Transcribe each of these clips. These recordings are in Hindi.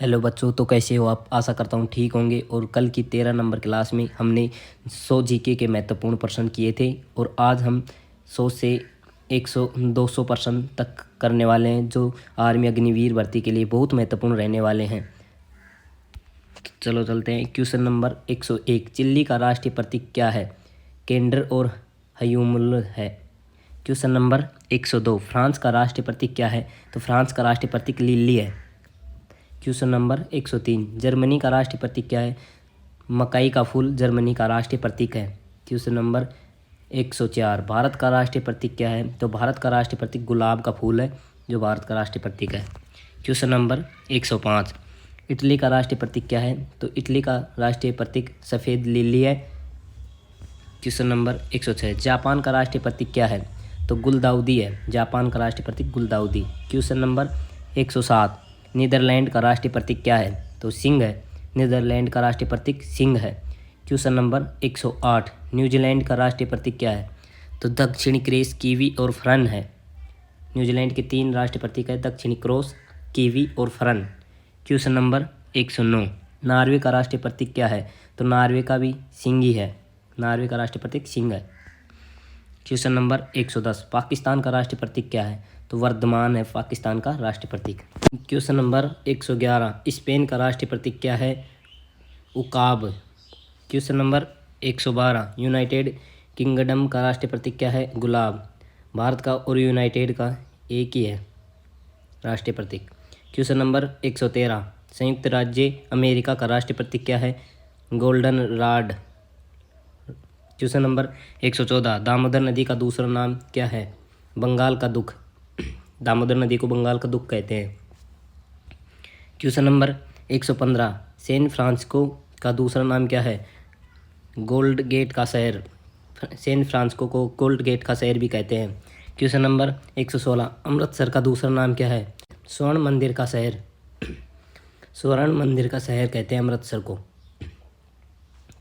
हेलो बच्चों, तो कैसे हो आप? आशा करता हूँ ठीक होंगे। और कल की 13 नंबर क्लास में हमने 100 जीके के महत्वपूर्ण प्रश्न किए थे और आज हम 100 से 100 200 प्रश्न तक करने वाले हैं, जो आर्मी अग्निवीर भर्ती के लिए बहुत महत्वपूर्ण रहने वाले हैं। तो चलो चलते हैं। क्वेश्चन नंबर 101, चिली का राष्ट्रीय प्रतीक क्या है? केंद्र और हयूमुल है। क्वेश्चन नंबर 102, फ्रांस का राष्ट्रीय प्रतीक क्या है? तो फ्रांस का राष्ट्रीय प्रतीक लिली है। क्वेश्चन नंबर 103, जर्मनी का राष्ट्रीय प्रतीक क्या है? मकई का फूल जर्मनी का राष्ट्रीय प्रतीक है। क्वेश्चन नंबर 104, भारत का राष्ट्रीय प्रतीक क्या है? तो भारत का राष्ट्रीय प्रतीक गुलाब का फूल है, जो भारत का राष्ट्रीय प्रतीक है। क्वेश्चन नंबर 105, इटली का राष्ट्रीय प्रतीक क्या है? तो इटली का राष्ट्रीय प्रतीक सफ़ेद लिली है। क्वेश्चन नंबर 106, जापान का राष्ट्रीय प्रतीक क्या है? तो गुलदाउदी है। जापान का राष्ट्रीय प्रतीक गुलदाउदी। क्वेश्चन नंबर 107, नीदरलैंड का राष्ट्रीय प्रतीक क्या है? तो सिंह है। नीदरलैंड का राष्ट्रीय प्रतीक सिंह है। क्वेश्चन नंबर 108, न्यूजीलैंड का राष्ट्रीय प्रतीक क्या है? तो दक्षिणी क्रॉस, कीवी और फरन है। न्यूजीलैंड के 3 राष्ट्रीय प्रतीक है, दक्षिणी क्रॉस, कीवी और फरन। क्वेश्चन नंबर 109, नॉर्वे का राष्ट्रीय प्रतीक क्या है? तो नॉर्वे का भी सिंह ही है। नॉर्वे का राष्ट्रीय प्रतीक सिंह है। क्वेश्चन नंबर 110, पाकिस्तान का राष्ट्रीय प्रतीक क्या है? तो वर्धमान है पाकिस्तान का राष्ट्रीय प्रतीक। क्वेश्चन नंबर 111, स्पेन का राष्ट्रीय प्रतीक क्या है? उकाब। क्वेश्चन नंबर 112, यूनाइटेड किंगडम का राष्ट्रीय प्रतीक क्या है? गुलाब। भारत का और यूनाइटेड का एक ही है राष्ट्रीय प्रतीक। क्वेश्चन नंबर 113, संयुक्त राज्य अमेरिका का राष्ट्रीय प्रतीक क्या है? Golden rod. Question number 114, Damodar नदी का दूसरा नाम क्या है? बंगाल का दुख। दामोदर नदी को बंगाल का दुख कहते हैं। क्वेश्चन नंबर 115, सैन फ्रांसिस्को का दूसरा नाम क्या है? गोल्ड गेट का शहर। सैन फ्रांसिस्को को गोल्ड गेट का शहर भी कहते हैं। क्वेश्चन नंबर 116, अमृतसर का दूसरा नाम क्या है? स्वर्ण मंदिर का शहर। स्वर्ण मंदिर का शहर कहते हैं अमृतसर को।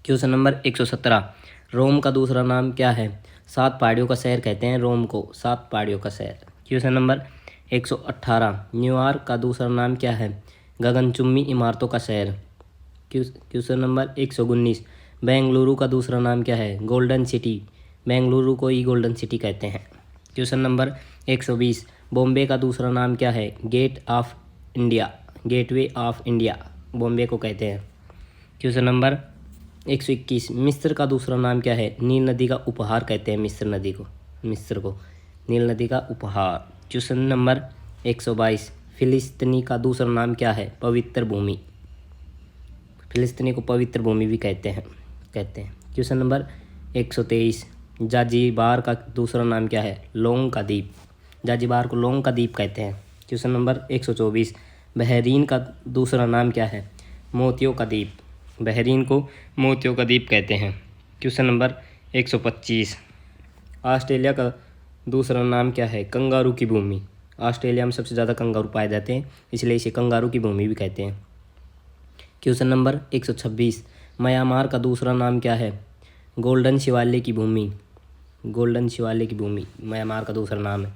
क्वेश्चन नंबर 117, रोम का दूसरा नाम क्या है? 7 पहाड़ियों का शहर कहते हैं रोम को, 7 पहाड़ियों का शहर। क्वेश्चन नंबर 118, न्यूयॉर्क का दूसरा नाम क्या है? गगनचुंबी इमारतों का शहर। क्वेश्चन नंबर 119, बेंगलुरु का दूसरा नाम क्या है? Golden city. बेंगलुरु को ही गोल्डन सिटी कहते हैं। क्वेश्चन नंबर 120, बॉम्बे का दूसरा नाम क्या है? Gate of India. Gateway of India Bombay को कहते हैं। क्वेश्चन नंबर 121, मिस्र का दूसरा नाम क्या है? नील नदी का उपहार कहते हैं मिस्र नदी को। मिस्र को नील नदी का उपहार। क्वेश्चन नंबर 122, फिलिस्तीनी का दूसरा नाम क्या है? पवित्र भूमि। फिलिस्तीनी को पवित्र भूमि भी कहते हैं। क्वेश्चन नंबर 123, जांजीबार का दूसरा नाम क्या है? लोंग का द्वीप। जांजीबार को लोंग का द्वीप कहते हैं। क्वेश्चन नंबर 124, बहरीन का दूसरा नाम क्या है? मोतियों का द्वीप। बहरीन को मोतियों का द्वीप कहते हैं। क्वेश्चन नंबर 125, ऑस्ट्रेलिया का दूसरा नाम क्या है? कंगारू की भूमि। ऑस्ट्रेलिया में सबसे ज़्यादा कंगारू पाए जाते हैं, इसलिए इसे कंगारू की भूमि भी कहते हैं। क्वेश्चन नंबर 126, म्यांमार का दूसरा नाम क्या है? गोल्डन शिवालय की भूमि। गोल्डन शिवालय की भूमि म्यांमार का दूसरा नाम है।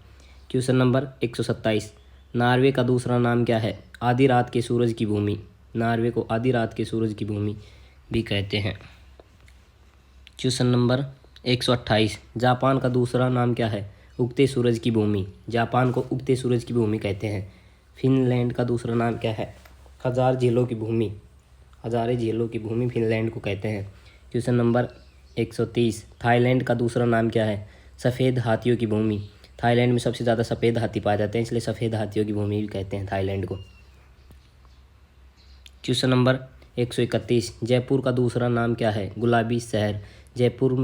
क्वेश्चन नंबर 127, नॉर्वे का दूसरा नाम क्या है? आधी रात के सूरज की भूमि। नॉर्वे को आधी रात के सूरज की भूमि भी कहते हैं। क्वेश्चन नंबर 128, जापान का दूसरा नाम क्या है? उगते सूरज की भूमि। जापान को उगते सूरज की भूमि कहते हैं। फिनलैंड का दूसरा नाम क्या है? हजार झीलों की भूमि। हजारे झीलों की भूमि फिनलैंड को कहते हैं। क्वेश्चन नंबर 130, थाईलैंड का दूसरा नाम क्या है? सफ़ेद हाथियों की भूमि। थाईलैंड में सबसे ज़्यादा सफ़ेद हाथी पाए जाते हैं, इसलिए सफ़ेद हाथियों की भूमि भी कहते हैं थाईलैंड को। क्वेश्चन नंबर 131, जयपुर का दूसरा नाम क्या है? गुलाबी शहर। जयपुर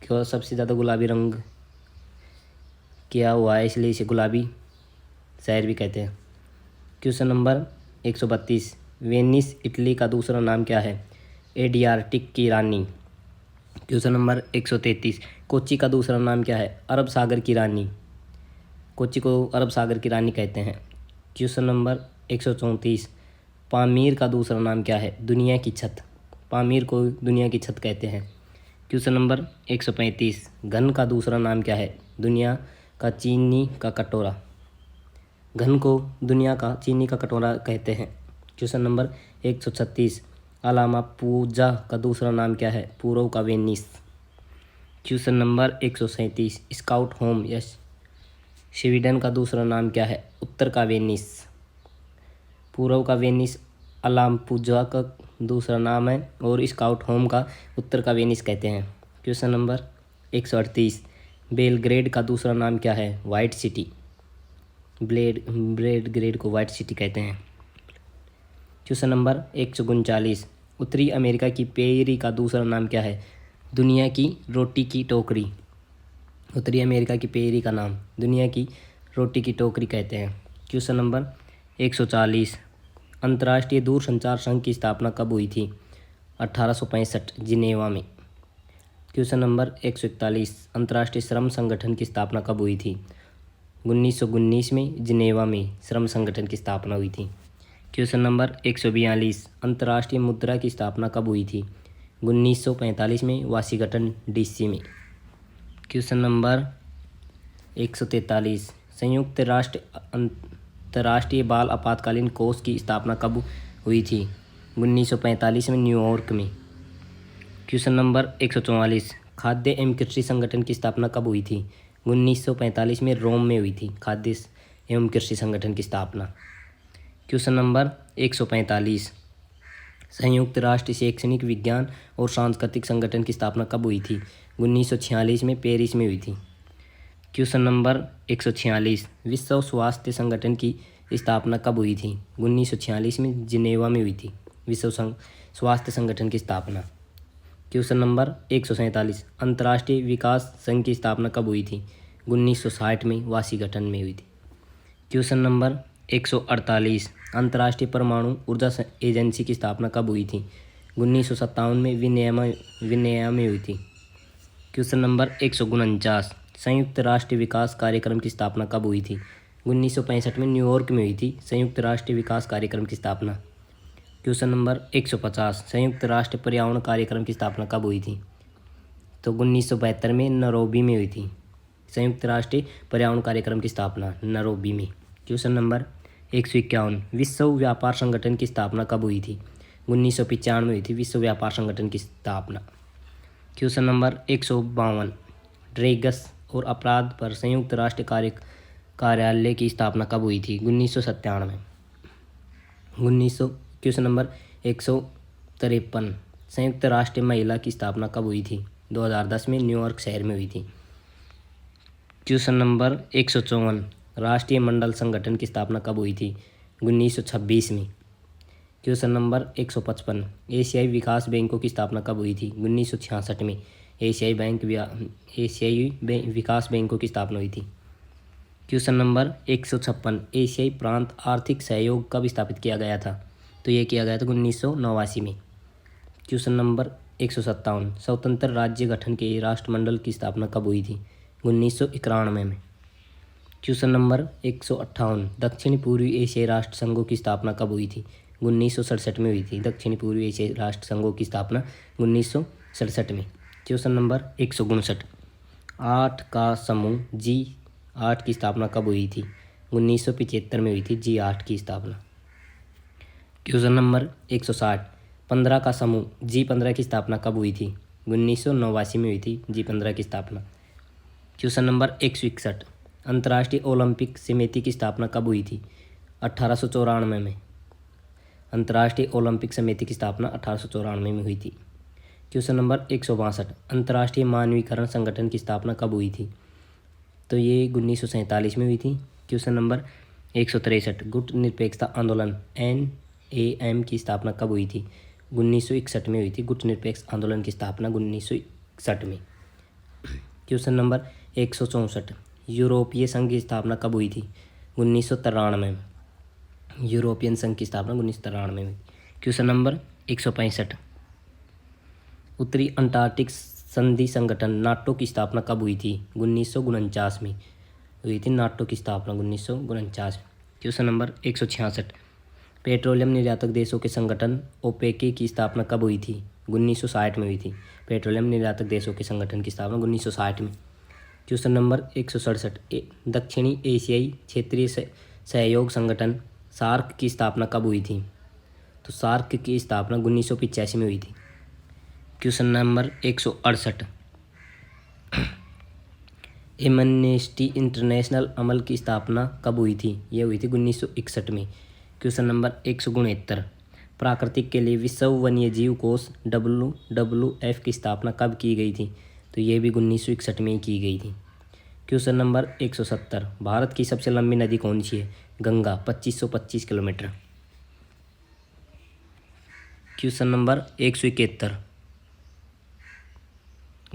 को सबसे ज़्यादा गुलाबी रंग किया हुआ है, इसलिए इसे गुलाबी शहर भी कहते हैं। क्वेश्चन नंबर 132, वेनिस इटली का दूसरा नाम क्या है? एडियार्टिक की रानी। क्वेश्चन नंबर 133, कोच्चि का दूसरा नाम क्या है? अरब सागर की रानी। कोच्चि को अरब सागर की रानी कहते हैं। क्वेश्चन नंबर 134, पामीर का दूसरा नाम क्या है? दुनिया की छत। पामीर को दुनिया की छत कहते हैं। क्वेश्चन नंबर 135, घन का दूसरा नाम क्या है? दुनिया का चीनी का कटोरा। घन को दुनिया का चीनी का कटोरा कहते हैं। क्वेश्चन नंबर 136, अलामा पूजा का दूसरा नाम क्या है? पूर्व का Venice. Question number 137, scout home या स्वीडन का दूसरा नाम क्या है? उत्तर का वेनिस। पूर्व का वेनिस अलाम्पूजा का दूसरा नाम है और स्काउट होम का उत्तर का वेनिस कहते हैं। क्वेश्चन नंबर 138, बेलग्रेड का दूसरा नाम क्या है? White city. बेलग्रेड को वाइट सिटी कहते हैं। क्वेश्चन नंबर 139, उत्तरी अमेरिका की पेरी का दूसरा नाम क्या है? दुनिया की रोटी की टोकरी। उत्तरी अमेरिका की पेरी का नाम दुनिया की रोटी की टोकरी कहते हैं। क्वेश्चन नंबर 140, अंतर्राष्ट्रीय दूरसंचार संघ की स्थापना कब हुई थी? 1865 जिनेवा में। क्वेश्चन नंबर 141, अंतर्राष्ट्रीय श्रम संगठन की स्थापना कब हुई थी? 1919 में जिनेवा में श्रम संगठन की स्थापना हुई थी। क्वेश्चन नंबर 142, अंतर्राष्ट्रीय मुद्रा की स्थापना कब हुई थी? 1945 में वाशिंगटन डीसी में। क्वेश्चन नंबर 143, संयुक्त राष्ट्र अंतर्राष्ट्रीय बाल आपातकालीन कोष की स्थापना कब हुई थी? 1945 में न्यूयॉर्क में। क्वेश्चन नंबर 144, खाद्य एवं कृषि संगठन की स्थापना कब हुई थी? 1945 में रोम में हुई थी खाद्य एवं कृषि संगठन की स्थापना। क्वेश्चन नंबर 145, संयुक्त राष्ट्र शैक्षणिक विज्ञान और सांस्कृतिक संगठन की स्थापना कब हुई थी? 1946 में पेरिस में हुई थी। क्वेश्चन नंबर 146, विश्व स्वास्थ्य संगठन की स्थापना कब हुई थी? 1946 में जिनेवा में हुई थी विश्व स्वास्थ्य संगठन की स्थापना। क्वेश्चन नंबर 147, अंतर्राष्ट्रीय विकास संघ की स्थापना कब हुई थी? 1960 में वाशिंगटन में हुई थी। क्वेश्चन नंबर 148, अंतर्राष्ट्रीय परमाणु ऊर्जा एजेंसी की स्थापना कब हुई थी? 1957 में विनिया में हुई थी। क्वेश्चन नंबर 149, संयुक्त राष्ट्र विकास कार्यक्रम की स्थापना कब हुई थी? 1965 में न्यूयॉर्क में हुई थी संयुक्त राष्ट्र विकास कार्यक्रम की स्थापना। क्वेश्चन नंबर 150, संयुक्त राष्ट्र पर्यावरण कार्यक्रम की स्थापना कब हुई थी? तो 1972 में नैरोबी में हुई थी संयुक्त राष्ट्र पर्यावरण कार्यक्रम की स्थापना नैरोबी में। क्वेश्चन नंबर 151, विश्व व्यापार संगठन की स्थापना कब हुई थी? 1995 में हुई थी विश्व व्यापार संगठन की स्थापना। क्वेश्चन नंबर 152, ड्रग्स और अपराध पर संयुक्त राष्ट्र कार्यालय की स्थापना कब हुई थी? 1997। क्वेश्चन नंबर 153, संयुक्त राष्ट्र महिला की स्थापना कब हुई थी? 2010 में न्यूयॉर्क शहर में हुई थी। क्वेश्चन नंबर 154, राष्ट्रीय मंडल संगठन की स्थापना कब हुई थी? 1926 में। क्वेश्चन नंबर 155, एशियाई विकास बैंकों की स्थापना कब हुई थी? 1966 में एशियाई विकास बैंकों की स्थापना हुई थी। क्वेश्चन नंबर 156, एशियाई प्रांत आर्थिक सहयोग कब स्थापित किया गया था? तो ये किया गया था 1989 में। क्वेश्चन नंबर 157, स्वतंत्र राज्य गठन के राष्ट्रमंडल की स्थापना कब हुई थी? 1991 में। क्वेश्चन नंबर 158, दक्षिणी पूर्वी एशियाई राष्ट्र संघों की स्थापना कब हुई थी? 1967 में हुई थी दक्षिणी पूर्वी एशियाई राष्ट्र संघों की स्थापना 1967 में। क्वेश्चन नंबर 159, 8 का समूह G8 की स्थापना कब हुई थी? 1975 में हुई थी G8 की स्थापना। क्वेश्चन नंबर 160, 15 का समूह G15 की स्थापना कब हुई थी? 1989 में हुई थी G15 की स्थापना। क्वेश्चन नंबर 161, अंतर्राष्ट्रीय ओलंपिक समिति की स्थापना कब हुई थी? 1894 में। अंतर्राष्ट्रीय ओलंपिक समिति की स्थापना 1894 में हुई थी। क्वेश्चन नंबर 162, अंतर्राष्ट्रीय मानवीकरण संगठन की स्थापना कब हुई थी? तो ये 1947 में हुई थी। क्वेश्चन नंबर 163, गुट निरपेक्षता आंदोलन NAM की स्थापना कब हुई थी? 1961 में हुई थी गुट निरपेक्ष आंदोलन की स्थापना 1961 में। क्वेश्चन नंबर 164, यूरोपीय संघ की स्थापना कब हुई थी? 1993 में। यूरोपियन संघ की स्थापना 1993 में हुई। क्वेश्चन नंबर 165, उत्तरी अंटार्कटिक संधि संगठन नाटो की स्थापना कब हुई थी? 1949 में हुई थी नाटो की स्थापना 1949 में। क्वेश्चन नंबर 166, पेट्रोलियम निर्यातक देशों के संगठन OPEC की स्थापना कब हुई थी? 1960 में हुई थी पेट्रोलियम निर्यातक देशों के संगठन की स्थापना 1960 में। क्वेश्चन नंबर 167, दक्षिणी एशियाई क्षेत्रीय सहयोग संगठन SAARC की स्थापना कब हुई थी? तो सार्क की स्थापना 1985 में हुई थी। क्वेश्चन नंबर 168, एमनेस्टी इंटरनेशनल अमल की स्थापना कब हुई थी? यह हुई थी 1961 में। क्वेश्चन नंबर 169, प्राकृतिक के लिए विश्व वन्य जीव कोष WWF की स्थापना कब की गई थी? तो ये भी 1961 में ही की गई थी। क्वेश्चन नंबर 170, भारत की सबसे लंबी नदी कौन सी है? Ganga, 2525 kilometre. Question number 171,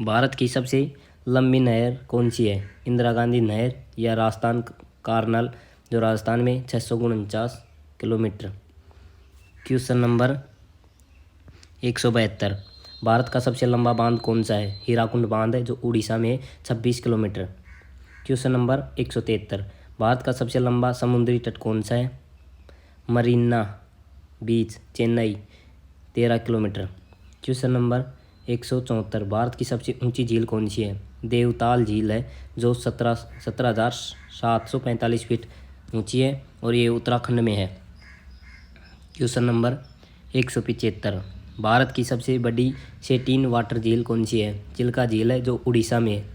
Bharat की सबसे लंबी नहर कौन सी है? इंदिरा गांधी नहर या राजस्थान कार्नल जो राजस्थान में 649 किलोमीटर। क्वेश्चन नंबर 172, भारत का सबसे लंबा बांध कौन सा है? हीराकुंड बांध है जो उड़ीसा में 26 किलोमीटर। क्वेश्चन नंबर 173, भारत का सबसे लंबा समुद्री तट कौन सा है? Marina beach, Chennai, 13 kilometre. Question number 174, Bharat की सबसे ऊंची झील कौन सी है? देवताल झील है जो 17,745 फीट ऊंची है और ये उत्तराखंड में है। क्वेश्चन नंबर 175, भारत की सबसे बड़ी सेटिन वाटर झील कौन सी है? चिल्का झील है जो उड़ीसा में है।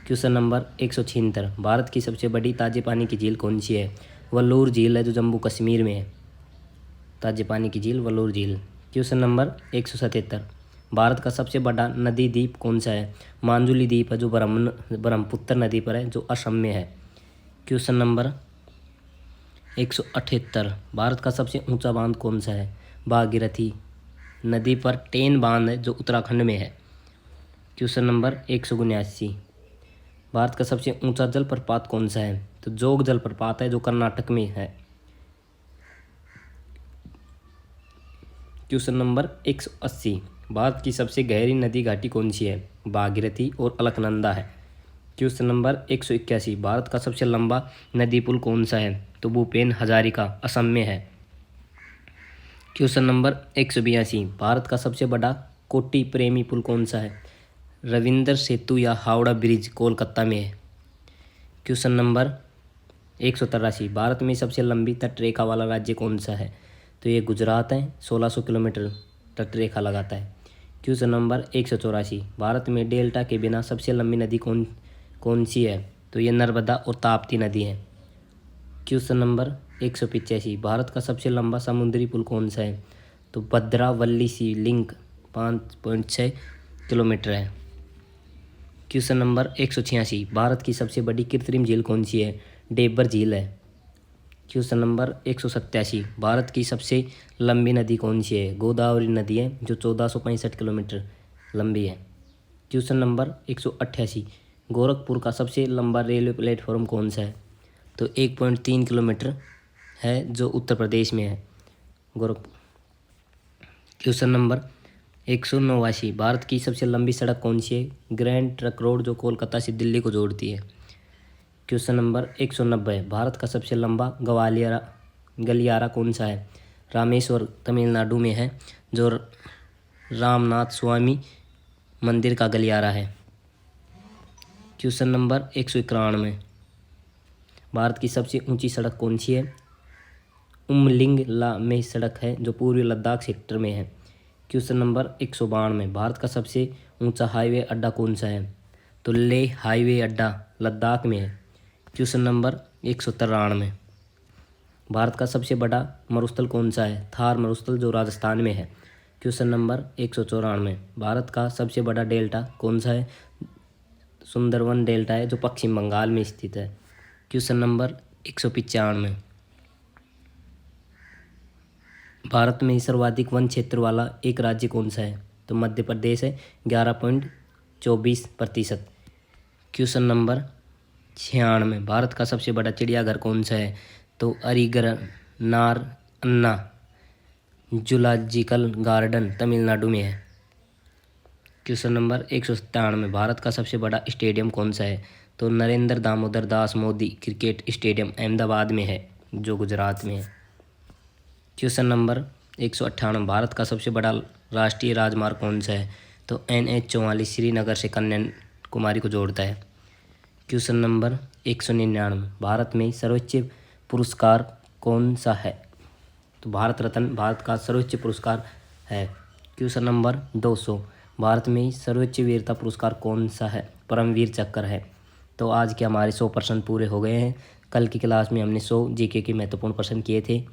क्वेश्चन नंबर 176, भारत की सबसे बड़ी ताजे पानी की झील कौन सी है? वल्लूर झील है जो जम्मू कश्मीर में है। ताजे पानी की झील वल्लूर झील। क्वेश्चन नंबर 177, भारत का सबसे बड़ा नदी द्वीप कौन सा है? मांजुली द्वीप है जो ब्रह्मपुत्र नदी पर है जो असम में है। क्वेश्चन नंबर 178, भारत का सबसे ऊंचा बांध कौन सा है? भागीरथी नदी पर टेन बांध है जो उत्तराखंड में है। क्वेश्चन नंबर 179, भारत का सबसे ऊंचा जलप्रपात कौन सा है? तो जोग जलप्रपात है जो कर्नाटक में है। क्वेश्चन नंबर 180, भारत की सबसे गहरी नदी घाटी कौन सी है? भागीरथी और अलकनंदा है। क्वेश्चन नंबर 181, भारत का सबसे लंबा नदी पुल कौन सा है? तो भूपेन हजारिका असम में है। क्वेश्चन नंबर 182, भारत का सबसे बड़ा कोटि प्रेमी पुल कौन सा है? रविंद्र सेतु या हावड़ा ब्रिज कोलकाता में है। क्वेश्चन नंबर 183, भारत में सबसे लंबी तटरेखा वाला राज्य कौन सा है? तो ये गुजरात है, 1600 किलोमीटर तटरेखा लगाता है। क्वेश्चन नंबर 184, भारत में डेल्टा के बिना सबसे लंबी नदी कौन सी है? तो ये नर्मदा और ताप्ती नदी है। क्वेश्चन नंबर 185, भारत का सबसे लंबा समुद्री पुल कौन सा है? तो भद्रावल्ली सी लिंक 5.6 किलोमीटर है। क्वेश्चन नंबर 186, भारत की सबसे बड़ी कृत्रिम झील कौन सी है? डेबर झील है। क्वेश्चन नंबर 187, भारत की सबसे लंबी नदी कौन सी है? गोदावरी नदी है जो 1465 किलोमीटर लंबी है। क्वेश्चन नंबर 188, गोरखपुर का सबसे लंबा रेलवे प्लेटफॉर्म कौन सा है? तो 1.3 किलोमीटर है जो उत्तर प्रदेश में है गोरखपुर। क्वेश्चन नंबर 189, भारत की सबसे लंबी सड़क कौन सी है? ग्रैंड ट्रंक रोड जो कोलकाता से दिल्ली को जोड़ती है। क्वेश्चन नंबर 190, भारत का सबसे लंबा गलियारा कौन सा है? रामेश्वर तमिलनाडु में है जो रामनाथ स्वामी मंदिर का गलियारा है। क्वेश्चन नंबर 191, भारत की सबसे ऊंची सड़क कौन सी है? उमलिंगला में सड़क है जो पूर्वी लद्दाख सेक्टर में है। क्वेश्चन नंबर 192, भारत का सबसे ऊंचा हाईवे अड्डा कौन सा है? तो लेह हाईवे अड्डा लद्दाख में है। क्वेश्चन नंबर 193, भारत का सबसे बड़ा मरुस्थल कौन सा है? थार मरुस्थल जो राजस्थान में है। क्वेश्चन नंबर 194, भारत का सबसे बड़ा डेल्टा कौन सा है? सुंदरवन डेल्टा है जो पश्चिम बंगाल में स्थित है। क्वेश्चन नंबर 195, भारत में सर्वाधिक वन क्षेत्र वाला एक राज्य कौन सा है? तो मध्य प्रदेश है, 11.24%। क्वेश्चन नंबर 96, भारत का सबसे बड़ा चिड़ियाघर कौन सा है? तो अलीगढ़ नार अन्ना जूलॉजिकल गार्डन तमिलनाडु में है। क्वेश्चन नंबर 197, भारत का सबसे बड़ा स्टेडियम कौन सा है? तो नरेंद्र दामोदर दास मोदी क्रिकेट स्टेडियम अहमदाबाद में है जो गुजरात में है। क्वेश्चन नंबर 198, भारत का सबसे बड़ा राष्ट्रीय राजमार्ग कौन सा है? तो NH 44 श्रीनगर से कन्याकुमारी को जोड़ता है। क्वेश्चन नंबर 199, भारत में सर्वोच्च पुरस्कार कौन सा है? तो भारत रत्न भारत का सर्वोच्च पुरस्कार है। क्वेश्चन नंबर 200, भारत में सर्वोच्च वीरता पुरस्कार कौन सा है? परमवीर चक्र है। तो आज के हमारे 100 प्रश्न पूरे हो गए हैं। कल की क्लास में हमने 100 जीके के महत्वपूर्ण प्रश्न किए थे।